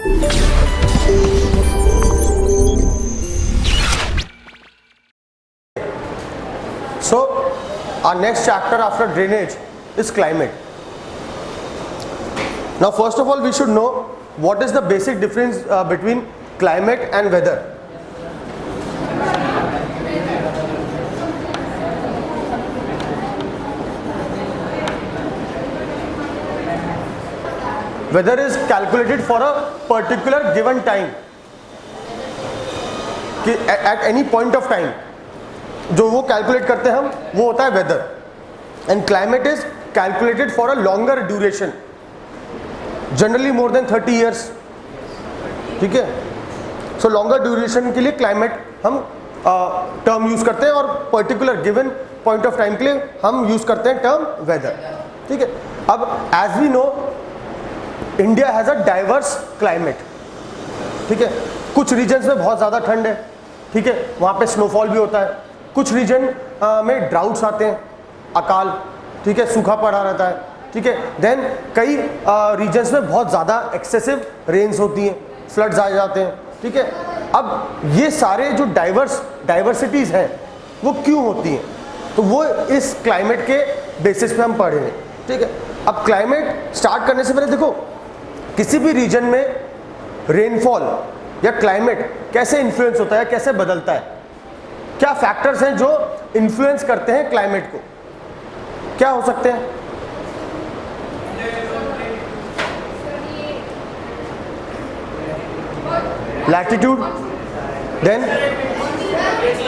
So our next chapter after drainage is climate. Now first of all we should know what is the basic difference between climate and weather. Weather is calculated for a particular given time, कि at any point of time जो वो calculate करते हैं हम, वो होता है weather. And climate is calculated for a longer duration, generally more than 30 years. ठीक है, सो लॉन्गर ड्यूरेशन के लिए क्लाइमेट हम टर्म यूज करते हैं, और particular given point of time के लिए हम यूज करते हैं टर्म वेदर. ठीक है, अब as we know India has a diverse climate. ठीक है, कुछ रीजन्स में बहुत ज़्यादा ठंड है. ठीक है, वहाँ पे स्नोफॉल भी होता है. कुछ रीजन में ड्राउट्स आते हैं, अकाल. ठीक है, सूखा पड़ा रहता है. ठीक है, देन कई रीजन्स में बहुत ज़्यादा एक्सेसिव रेन्स होती हैं, फ्लड्स आ जाते हैं. ठीक है, अब ये सारे जो डाइवर्सिटीज़ हैं वो क्यों होती हैं, तो वो इस क्लाइमेट के बेसिस पे हम पढ़ेंगे. ठीक है, अब क्लाइमेट स्टार्ट करने से पहले देखो, किसी भी रीजन में रेनफॉल या क्लाइमेट कैसे इन्फ्लुएंस होता है, कैसे बदलता है, क्या फैक्टर्स हैं जो इन्फ्लुएंस करते हैं क्लाइमेट को, क्या हो सकते हैं? Latitude, then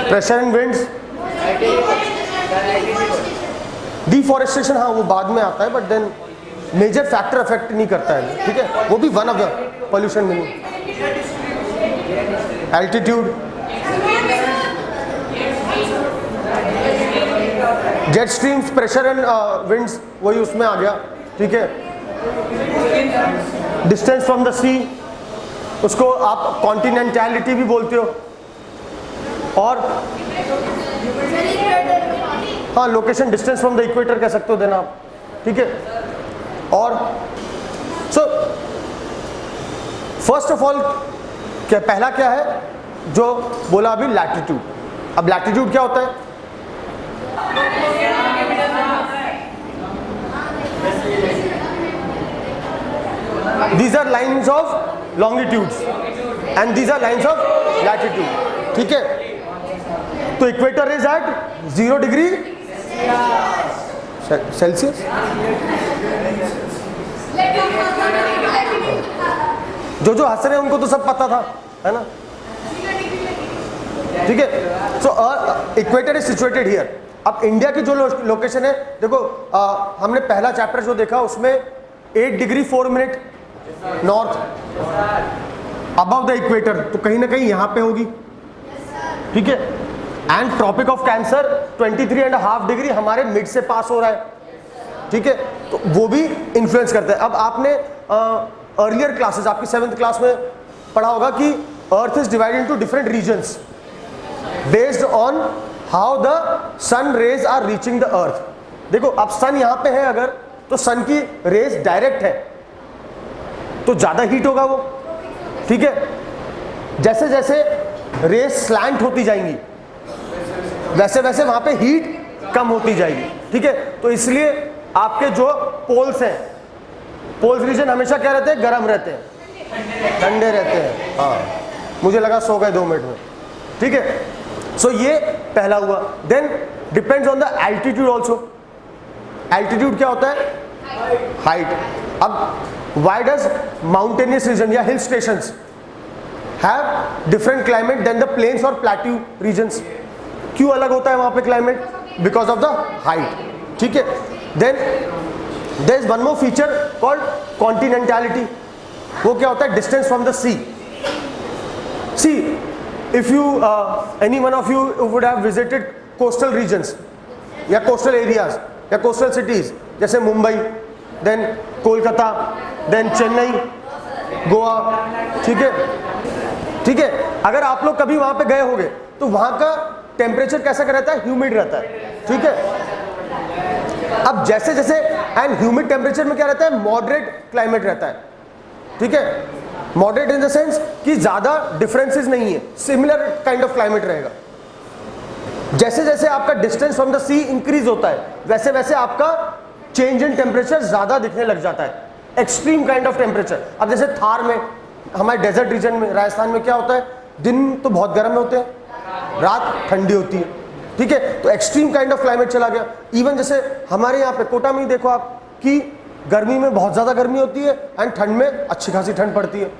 pressure and winds, deforestation. हाँ, वो बाद में आता है, but then major factor affect नहीं करता है. ठीक है, वो भी वन ऑफ द पॉल्यूशन में. Altitude, jet streams, pressure and winds, वही उसमें आ गया. ठीक है, डिस्टेंस फ्रॉम द सी, उसको आप कॉन्टिनेंटैलिटी भी बोलते हो. और हाँ, location distance from the equator कह सकते हो देना आप. ठीक है, और सो फर्स्ट ऑफ ऑल क्या पहला क्या है जो बोला अभी, लैटिट्यूड. अब लैटिट्यूड क्या होता है? These are lines of longitudes and these are lines of latitude. ठीक है, तो equator is at 0 degree Celsius. जो हंस रहे हैं उनको तो सब पता था, है ना? ठीक है, सो इक्वेटर इज सिचुएटेड हियर. अब इंडिया की जो लोकेशन है, देखो हमने पहला चैप्टर जो देखा उसमें 8 degree 4 minute north above the equator, तो कहीं ना कहीं यहाँ पे होगी. ठीक है, and tropic of cancer 23.5 degree हमारे मिड से पास हो रहा है. ठीक है, तो वो भी इन्फ्लुएंस करता है. अब आपने अर्लियर क्लासेस, आपकी 7th क्लास में पढ़ा होगा कि earth is divided into different regions based on how the sun rays are reaching the earth. देखो, अब सन यहाँ पे है अगर, तो सन की रेज डायरेक्ट है तो ज्यादा हीट होगा वो. ठीक है, जैसे जैसे रेज स्लैंट होती जाएंगी वैसे वैसे वहां पे हीट कम होती जाएगी. ठीक है, तो इसलिए आपके जो पोल्स हैं, पोल्स रीजन हमेशा क्या रहते हैं, गर्म रहते हैं, ठंडे रहते हैं. हाँ, मुझे लगा सो गए 2 मिनट में. ठीक है, सो ये पहला हुआ. Then depends on the altitude also. Altitude क्या होता है? हाइट. अब वाई डज माउंटेनियस रीजन या hill stations have different climate than the plains और प्लेट्यू रीजन्स? क्यों अलग होता है वहां पे climate? Because of the height. ठीक है, then there is one more feature called continentality. वो क्या होता है? Distance from the sea. Sea, if you any one of you would have visited coastal regions या coastal areas या coastal cities जैसे Mumbai, then Kolkata, then Chennai, Goa. ठीक है, ठीक है, अगर आप लोग कभी वहां पे गए होंगे तो वहां का टेम्परेचर कैसा रहता है? ह्यूमिड रहता है. ठीक है, अब जैसे जैसे एंड ह्यूमिड टेम्परेचर में क्या रहता है? मॉडरेट क्लाइमेट रहता है. ठीक है, मॉडरेट इन द सेंस कि ज्यादा डिफरेंसेस नहीं है, सिमिलर काइंड ऑफ क्लाइमेट रहेगा। जैसे जैसे आपका distance from the sea increase होता है वैसे वैसे आपका चेंज इन टेम्परेचर ज्यादा दिखने लग जाता है, एक्सट्रीम काइंड ऑफ टेम्परेचर। अब जैसे थार में, हमारे डेजर्ट रीजन में, राजस्थान में क्या होता है, दिन तो बहुत गर्म होते हैं, रात ठंडी होती है, ठीक है, तो एक्सट्रीम काइंड ऑफ क्लाइमेट चला गया। इवन जैसे हमारे यहाँ पे कोटा में ही देखो आप कि गर्मी में बहुत ज़्यादा गर्मी होती है एंड ठंड में अच्छी खासी ठंड पड़ती है,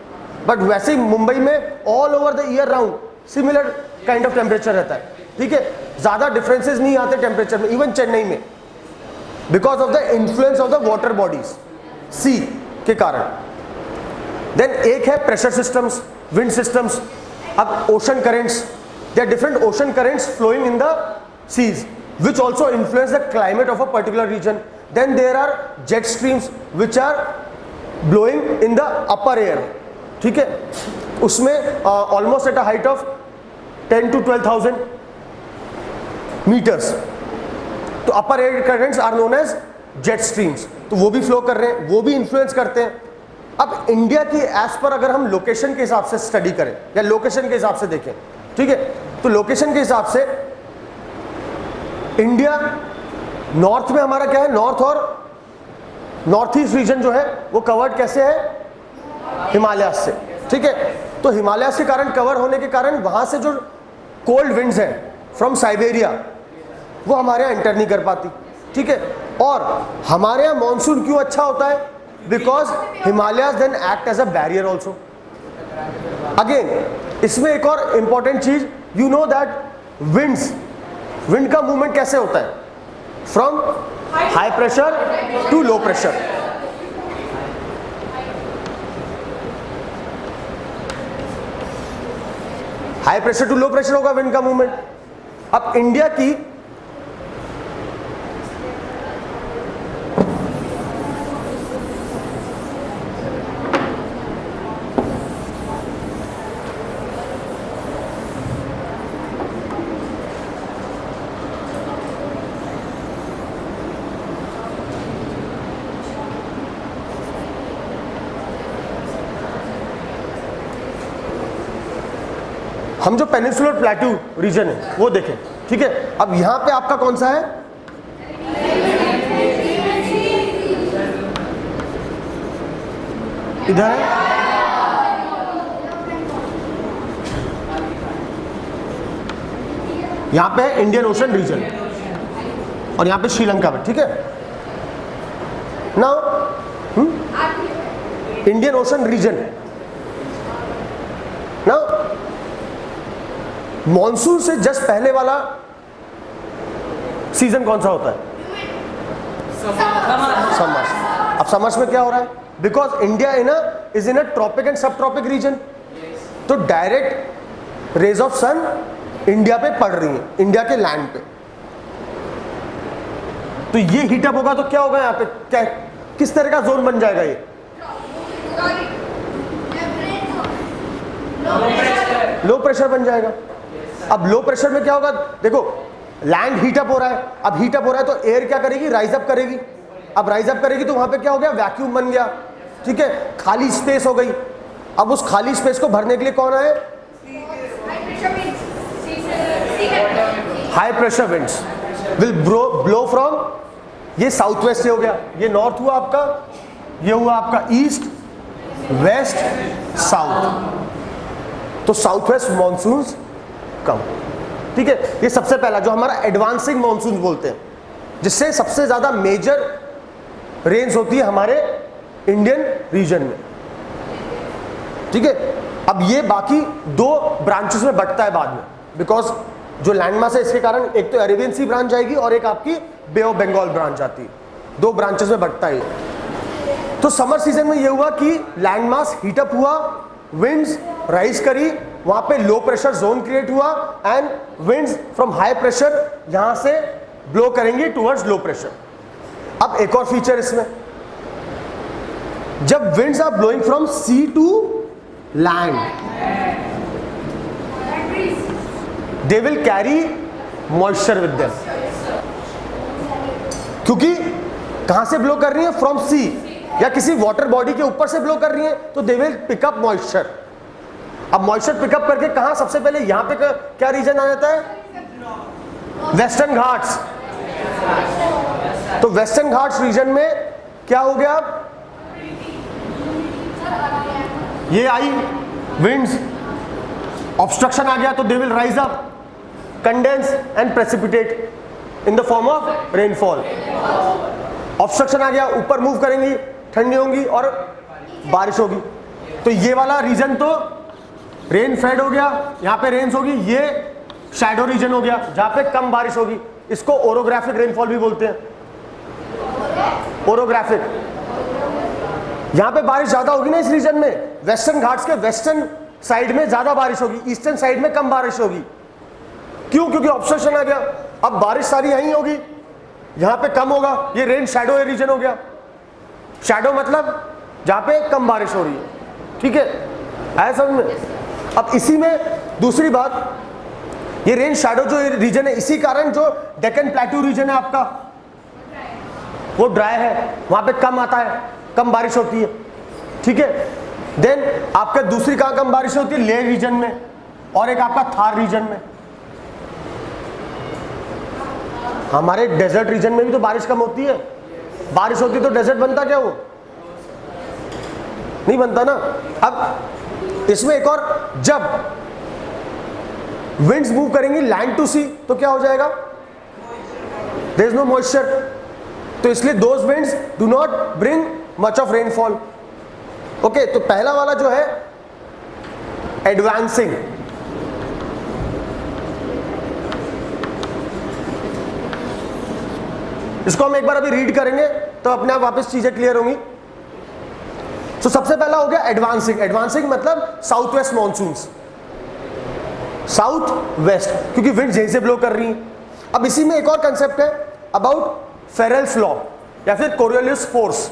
बट वैसे ही मुंबई में all over the year round similar kind of temperature रहता है, ठीक है, ज़्यादा डिफरेंसेस नहीं आते टेम्परेचर में। इवन चेन्नई में because of the influence of the water bodies sea के कारण। देन एक है प्रेशर सिस्टम्स, विंड सिस्टम्स। अब ocean currents, there are different ocean currents flowing in the seas which also influence the climate of a particular region. Then there are jet streams which are blowing in the upper air, ठीक है, उसमें almost at a height of 10 to 12,000 meters, तो upper air currents are known as jet streams, तो वो भी flow कर रहे हैं, वो भी इन्फ्लुएंस करते हैं। अब इंडिया की एज पर अगर हम लोकेशन के हिसाब से स्टडी करें या लोकेशन के हिसाब से देखें, ठीक है, तो लोकेशन के हिसाब से इंडिया नॉर्थ में हमारा क्या है, नॉर्थ और नॉर्थ ईस्ट रीजन जो है वो कवर्ड कैसे है, हिमालय से, ठीक है, तो हिमालय के कारण कवर होने के कारण वहां से जो कोल्ड विंड्स हैं फ्रॉम साइबेरिया वो हमारे यहाँ एंटर नहीं कर पाती, ठीक है, और हमारे यहाँ मानसून क्यों अच्छा होता है, because Himalaya then act as a barrier also. Again इसमें एक और इंपॉर्टेंट चीज, यू नो दैट विंड का मूवमेंट कैसे होता है, from high pressure to low pressure. High pressure to low pressure होगा विंड का मूवमेंट। अब इंडिया की हम जो पेनिनसुलर प्लेटू रीजन है वो देखें, ठीक है, अब यहां पे आपका कौन सा है, इधर है, यहां पे है इंडियन ओशन रीजन और यहां पे श्रीलंका में, ठीक है। Now Indian ocean region, now monsoon से जस्ट पहले वाला सीजन कौन सा होता है, समर्स। अब समर्स में क्या हो रहा है, because India is in a tropic and sub tropic region, तो direct rays of sun India पे पड़ रही है, इंडिया के लैंड पे, तो ये हीटअप होगा तो क्या होगा यहाँ पे, क्या किस तरह का जोन बन जाएगा, ये लो प्रेशर बन जाएगा। अब लो प्रेशर में क्या होगा, देखो लैंड हीटअप हो रहा है, अब हीटअप हो रहा है तो एयर क्या करेगी, राइज अप करेगी, अब राइज अप करेगी तो वहां पे क्या हो गया, वैक्यूम बन गया, ठीक है, खाली स्पेस हो गई। अब उस खाली स्पेस को भरने के लिए कौन आए, high pressure winds will blow from, ये साउथ वेस्ट से हो गया, ये नॉर्थ हुआ आपका, ये हुआ आपका ईस्ट वेस्ट साउथ, तो साउथ वेस्ट मॉनसून्स कम, ठीक है। ये सबसे पहला जो हमारा एडवांसिंग मॉनसून बोलते हैं, जिससे सबसे ज्यादा मेजर रेंज होती है हमारे इंडियन रीजन में, ठीक है। अब ये बाकी दो ब्रांचेस में बंटता है बाद में, बिकॉज जो लैंड मास है इसके कारण एक तो अरेबियन सी ब्रांच जाएगी और एक आपकी बे ऑफ बंगाल ब्रांच आती है, दो ब्रांचेस में बंटता है। तो समर सीजन में ये हुआ कि लैंड मास हीटअप हुआ, विंड्स राइज करी, वहां पे लो प्रेशर जोन क्रिएट हुआ and winds from high pressure यहां से ब्लो करेंगे टुवर्ड्स लो प्रेशर। अब एक और फीचर इसमें, जब winds are blowing from sea to land, they will carry moisture with them, क्योंकि कहां से ब्लो कर रही है, फ्रॉम सी, या किसी वाटर बॉडी के ऊपर से ब्लो कर रही है तो they will pick up moisture. अब मॉइस्चर पिकअप करके कहां, सबसे पहले यहां पे क्या रीजन आ जाता है, वेस्टर्न घाट्स। तो वेस्टर्न घाट्स रीजन में क्या हो गया, ये आई विंड्स, ऑब्स्ट्रक्शन आ गया तो they will rise up, condense and precipitate in the form of rainfall. Obstruction आ गया, ऊपर मूव करेंगी, ठंडी होंगी और बारिश होगी। तो ये वाला रीजन तो रेन फेड हो गया, यहां पे रेन्स होगी। ये शैडो रीजन हो गया जहां पे कम बारिश होगी, इसको ओरोग्राफिक रेनफॉल भी बोलते हैं, ओरोग्राफिक। यहां पे बारिश ज्यादा होगी ना इस रीजन में, वेस्टर्न घाट्स के वेस्टर्न साइड में ज्यादा बारिश होगी, ईस्टर्न साइड में कम बारिश होगी। क्यों? क्योंकि ऑब्स्ट्रक्शन आ गया। अब बारिश सारी यहीं होगी, यहां पे कम होगा, ये रेन शैडो रीजन हो गया। शैडो मतलब जहां पे कम बारिश हो रही है, ठीक है, ऐसा समझ में। अब इसी में दूसरी बात, ये रेन शैडो जो रीजन है, इसी कारण जो डेक्कन प्लेट्यू रीजन है आपका वो ड्राई है, वहां पे कम आता है, कम बारिश होती है, ठीक है। देन आपका दूसरी कहां कम बारिश होती है, लेह रीजन में, और एक आपका थार रीजन में। हमारे डेजर्ट रीजन में भी तो बारिश कम होती है, बारिश होती तो डेजर्ट बनता क्या, वो नहीं बनता ना। अब इसमें एक और, जब विंड्स मूव करेंगी लैंड टू सी तो क्या हो जाएगा, देयर इज नो मॉइस्चर, तो इसलिए those winds do not bring much of rainfall. Okay, तो पहला वाला जो है एडवांसिंग, इसको हम एक बार अभी रीड करेंगे तो अपने आप वापस चीजें क्लियर होंगी। तो सबसे पहला हो गया एडवांसिंग। एडवांसिंग मतलब south west monsoons, south west, क्योंकि विंड यहीं से ब्लो कर रही है। अब इसी में एक और कंसेप्ट है अबाउट फेरेल्स लॉ या फिर कोरियोलिस फोर्स।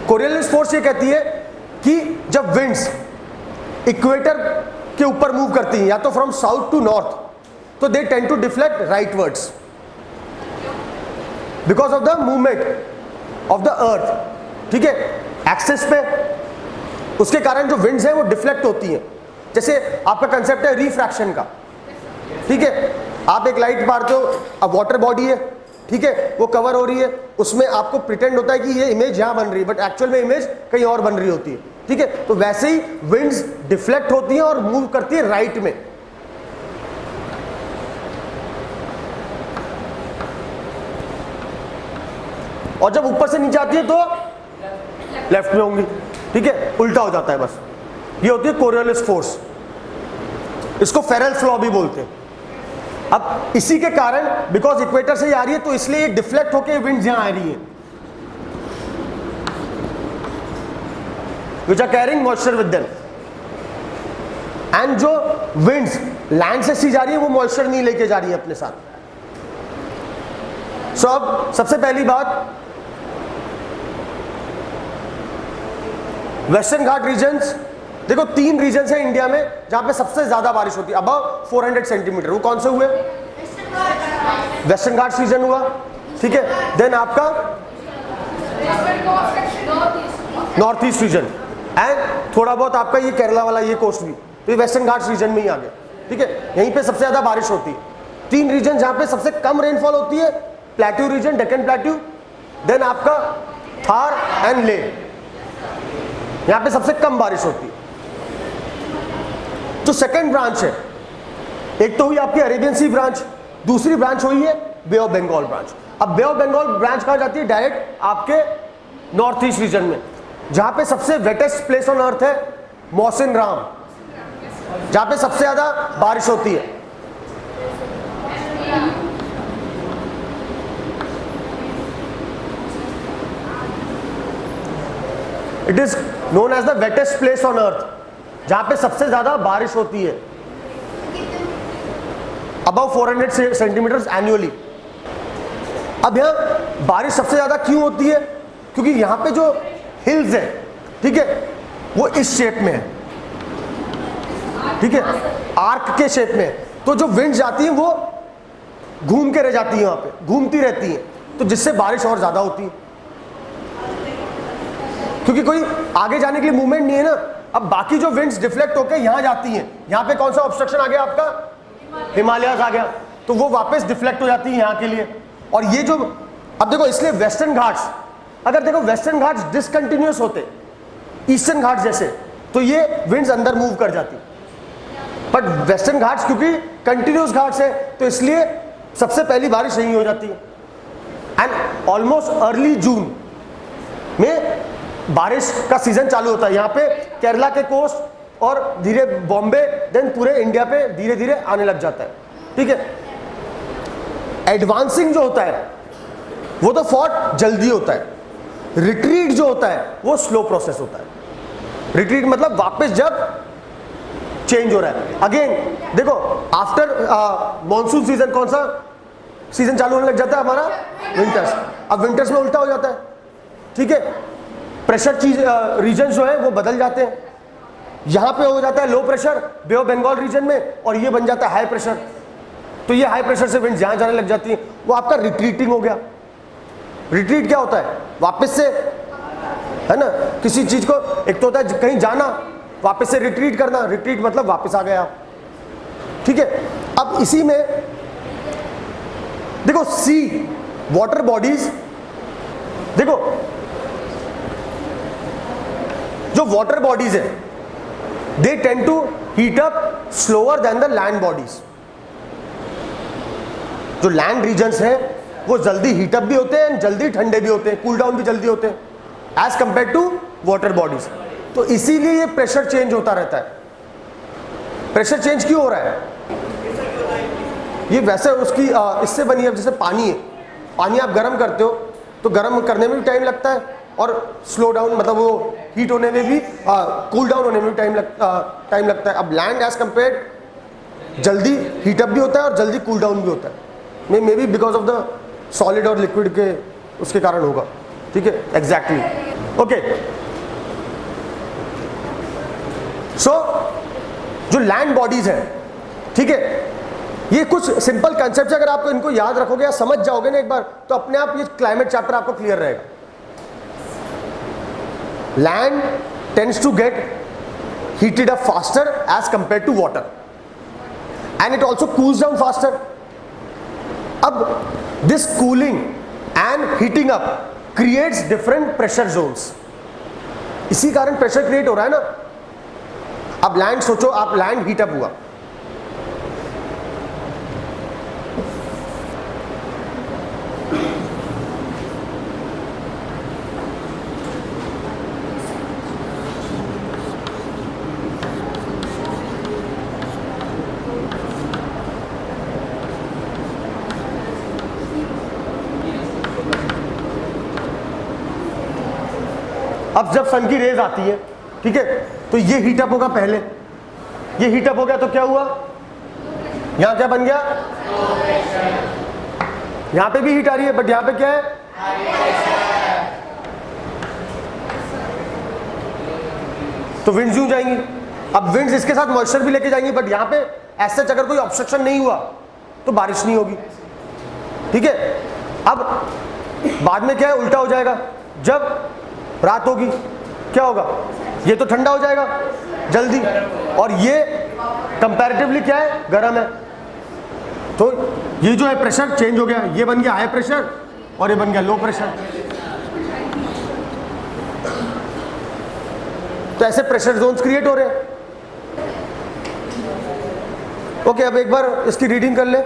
कोरियोलिस फोर्स ये कहती है कि जब विंड्स इक्वेटर के ऊपर मूव करती हैं, या तो फ्रॉम साउथ टू नॉर्थ, तो they tend to deflect rightwards because of the movement of the earth, ठीक है, एक्सिस पे। उसके कारण जो विंड्स हैं वो डिफ्लेक्ट होती हैं। जैसे आपका कंसेप्ट है रिफ्रैक्शन का, ठीक है, आप एक लाइट मारते हो, अब वाटर बॉडी है, ठीक है, वो कवर हो रही है, उसमें आपको प्रिटेंड होता है कि ये इमेज यहां बन रही है, बट एक्चुअल में इमेज कहीं और बन रही होती है, ठीक है। तो वैसे ही विंड्स डिफ्लेक्ट होती हैं और मूव करती है राइट में। और जब ऊपर से नीचे आती है तो लेफ्ट में होंगी, ठीक है, उल्टा हो जाता है बस। ये होती है कोरियोलिस फोर्स, इसको फेरेल्स लॉ भी बोलते हैं। अब इसी के कारण बिकॉज इक्वेटर से ही आ रही है तो इसलिए ये डिफ्लेक्ट होकर विंड्स यहां आ रही है, which are carrying moisture with them, and जो विंड्स लैंड से सी जा रही है वो मॉइस्चर नहीं लेके जा रही है अपने साथ। सो अब सबसे पहली बात, वेस्टर्न घाट रीजन्स, देखो 3 रीजन्स हैं इंडिया में जहां पे सबसे ज्यादा बारिश होती है, अबव 400 सेंटीमीटर। वो कौन से हुए, वेस्टर्न घाट रीजन हुआ, ठीक है। देन आपका नॉर्थ ईस्ट रीजन, एंड थोड़ा बहुत आपका ये केरला वाला ये कोस्ट भी, तो ये वेस्टर्न घाट रीजन में ही आ गया, ठीक है। यहीं पे सबसे ज्यादा बारिश होती है। 3 रीजन जहां पे सबसे कम रेनफॉल होती है, plateau region, Deccan plateau, then आपका थार एंड ले, यहां पे सबसे कम बारिश होती है। जो सेकंड ब्रांच है, एक तो हुई आपकी अरेबियन सी ब्रांच, दूसरी ब्रांच हुई है बे ऑफ बंगाल ब्रांच। अब बे ऑफ बंगाल ब्रांच कहां जाती है, डायरेक्ट आपके नॉर्थ ईस्ट रीजन में, जहां पे सबसे वेटेस्ट प्लेस ऑन अर्थ है मौसिन राम, जहां पे सबसे ज्यादा बारिश होती है। It is known as the wettest place on earth, जहां पे सबसे ज्यादा बारिश होती है, अबव 400 सेंटीमीटर एनुअली। अब यहां बारिश सबसे ज्यादा क्यों होती है, क्योंकि यहां पे जो हिल्स है, ठीक है, वो इस शेप में है, ठीक है, आर्क के शेप में है। तो जो विंड जाती है वो घूम के रह जाती है, वहां पे घूमती रहती है, तो जिससे बारिश और ज्यादा होती है। क्योंकि कोई आगे जाने के लिए मूवमेंट नहीं है ना। अब बाकी जो विंड्स डिफ्लेक्ट होकर यहां जाती हैं, यहां पे कौन सा ऑब्स्ट्रक्शन आ गया आपका, हिमालयाज आ गया, तो वो वापस डिफ्लेक्ट हो जाती है यहां के लिए। और ये जो अब देखो, इसलिए वेस्टर्न घाट्स, अगर देखो वेस्टर्न घाट्स डिसकंटिन्यूअस होते ईस्टर्न घाट्स जैसे, तो ये विंड्स अंदर मूव कर जाती। बट वेस्टर्न घाट्स क्योंकि कंटिन्यूअस घाट्स है, तो इसलिए सबसे पहली बारिश यहीं हो जाती है। एंड ऑलमोस्ट अर्ली जून में बारिश का सीजन चालू होता है यहाँ पे, केरला के कोस्ट और धीरे बॉम्बे, देन पूरे इंडिया पे धीरे धीरे आने लग जाता है। ठीक है। एडवांसिंग जो होता है वो तो फॉर्ट जल्दी होता है, रिट्रीट जो होता है वो स्लो प्रोसेस होता है। रिट्रीट मतलब वापस जब चेंज हो रहा है। अगेन देखो, आफ्टर मॉनसून सीजन कौन सा सीजन चालू होने लग जाता है हमारा, विंटर्स। अब विंटर्स में उल्टा हो जाता है। ठीक है। प्रेशर चीज रीजन जो है वो बदल जाते हैं। यहां पे हो जाता है low pressure bay of Bengal region में, और ये बन जाता है हाई प्रेशर। तो ये हाई प्रेशर से विंड यहां जाने लग जाती है, वो आपका रिट्रीटिंग हो गया। रिट्रीट क्या होता है, वापस से, है ना, किसी चीज को, एक तो होता है कहीं जाना, वापस से रिट्रीट करना। रिट्रीट मतलब वापस आ गया। ठीक है। अब इसी में देखो, सी वाटर बॉडीज, देखो जो वाटर बॉडीज है they tend to heat up slower than the land bodies. जो लैंड रीजन्स हैं वो जल्दी हीटअप भी होते हैं, जल्दी ठंडे भी होते हैं, कूल डाउन भी जल्दी होते हैं as compare to water bodies. तो इसीलिए ये प्रेशर चेंज होता रहता है। प्रेशर चेंज क्यों हो रहा है, ये वैसे उसकी इससे बनी है, जैसे पानी है, पानी आप गर्म करते हो तो गर्म करने में भी टाइम लगता है, और स्लो डाउन मतलब वो हीट होने में भी, कूल डाउन होने में भी टाइम लगता है। अब लैंड एज कंपेयर जल्दी हीटअप भी होता है और जल्दी कूल डाउन भी होता है। May be because of the solid और लिक्विड के उसके कारण होगा। ठीक है, एग्जैक्टली। ओके, सो जो लैंड बॉडीज है, ठीक है, ये कुछ सिंपल कंसेप्ट, अगर आप इनको याद रखोगे या समझ जाओगे ना एक बार, तो अपने आप ये क्लाइमेट चैप्टर आपको क्लियर रहेगा। Land tends to get heated up faster as compared to water, and it also cools down faster. अब this cooling and heating up creates different pressure zones. इसी कारण प्रेशर क्रिएट हो रहा है ना। अब लैंड सोचो, आप लैंड हीट अप हुआ, अब जब सन की रेज आती है, ठीक है, तो ये हीटअप होगा पहले, ये हीटअप हो गया तो क्या हुआ, यहां क्या बन गया, यहां पे भी हीट आ रही है, बट यहां पे क्या है, तो विंड्स यूं जाएंगी। अब विंड्स इसके साथ मॉइस्चर भी लेके जाएंगी, बट यहां पे ऐसे अगर कोई ऑब्स्ट्रक्शन नहीं हुआ तो बारिश नहीं होगी। ठीक है। अब बाद में क्या है, उल्टा हो जाएगा। जब रात होगी क्या होगा, ये तो ठंडा हो जाएगा जल्दी, और ये कंपैरेटिवली क्या है, गर्म है। तो ये जो है प्रेशर चेंज हो गया, ये बन गया हाई प्रेशर और ये बन गया लो प्रेशर। तो ऐसे प्रेशर जोन्स क्रिएट हो रहे हैं। ओके, अब एक बार इसकी रीडिंग कर ले।